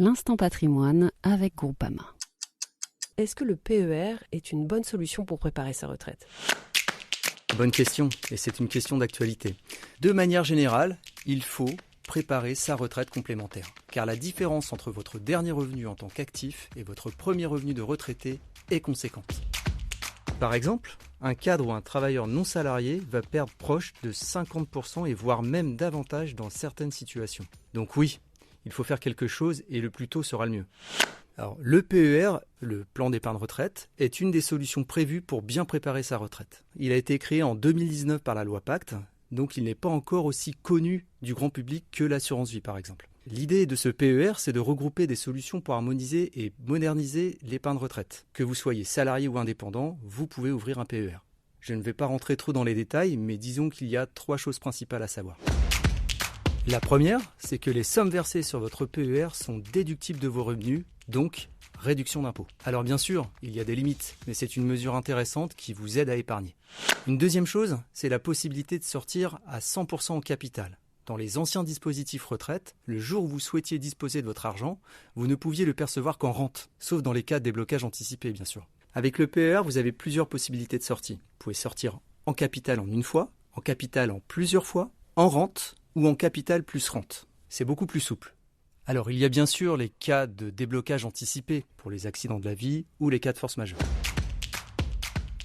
l'instant patrimoine avec Groupama. Est-ce que le PER est une bonne solution pour préparer sa retraite ? Bonne question, et c'est une question d'actualité. De manière générale, il faut préparer sa retraite complémentaire. Car la différence entre votre dernier revenu en tant qu'actif et votre premier revenu de retraité est conséquente. Par exemple, un cadre ou un travailleur non salarié va perdre proche de 50% et voire même davantage dans certaines situations. Donc oui, il faut faire quelque chose et le plus tôt sera le mieux. Alors, le PER, le plan d'épargne retraite, est une des solutions prévues pour bien préparer sa retraite. Il a été créé en 2019 par la loi Pacte, donc il n'est pas encore aussi connu du grand public que l'assurance vie par exemple. L'idée de ce PER, c'est de regrouper des solutions pour harmoniser et moderniser l'épargne retraite. Que vous soyez salarié ou indépendant, vous pouvez ouvrir un PER. Je ne vais pas rentrer trop dans les détails, mais disons qu'il y a 3 choses principales à savoir. La première, c'est que les sommes versées sur votre PER sont déductibles de vos revenus, donc réduction d'impôt. Alors bien sûr, il y a des limites, mais c'est une mesure intéressante qui vous aide à épargner. Une deuxième chose, c'est la possibilité de sortir à 100% en capital. Dans les anciens dispositifs retraite, le jour où vous souhaitiez disposer de votre argent, vous ne pouviez le percevoir qu'en rente, sauf dans les cas de déblocage anticipé bien sûr. Avec le PER, vous avez plusieurs possibilités de sortie. Vous pouvez sortir en capital en une fois, en capital en plusieurs fois, en rente ou en capital plus rente. C'est beaucoup plus souple. Alors il y a bien sûr les cas de déblocage anticipé pour les accidents de la vie ou les cas de force majeure.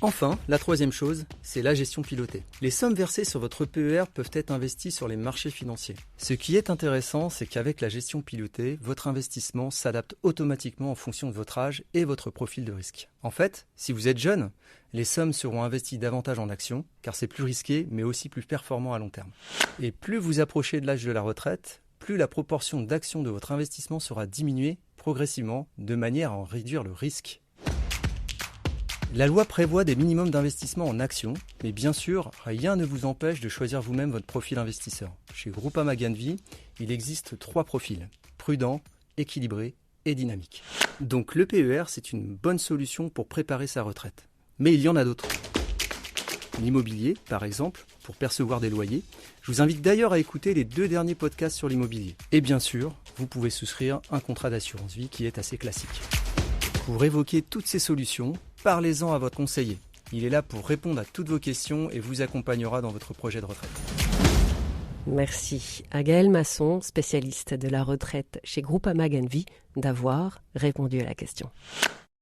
Enfin, la troisième chose, c'est la gestion pilotée. Les sommes versées sur votre PER peuvent être investies sur les marchés financiers. Ce qui est intéressant, c'est qu'avec la gestion pilotée, votre investissement s'adapte automatiquement en fonction de votre âge et votre profil de risque. En fait, si vous êtes jeune, les sommes seront investies davantage en actions, car c'est plus risqué, mais aussi plus performant à long terme. Et plus vous approchez de l'âge de la retraite, plus la proportion d'actions de votre investissement sera diminuée progressivement, de manière à en réduire le risque. La loi prévoit des minimums d'investissement en actions, mais bien sûr, rien ne vous empêche de choisir vous-même votre profil investisseur. Chez Groupama Gain de Vie, il existe 3 profils, prudent, équilibré et dynamique. Donc le PER, c'est une bonne solution pour préparer sa retraite. Mais il y en a d'autres. L'immobilier, par exemple, pour percevoir des loyers. Je vous invite d'ailleurs à écouter les 2 derniers podcasts sur l'immobilier. Et bien sûr, vous pouvez souscrire un contrat d'assurance vie qui est assez classique. Pour évoquer toutes ces solutions, parlez-en à votre conseiller. Il est là pour répondre à toutes vos questions et vous accompagnera dans votre projet de retraite. Merci à Gaël Masson, spécialiste de la retraite chez Groupama Gain de Vie, d'avoir répondu à la question.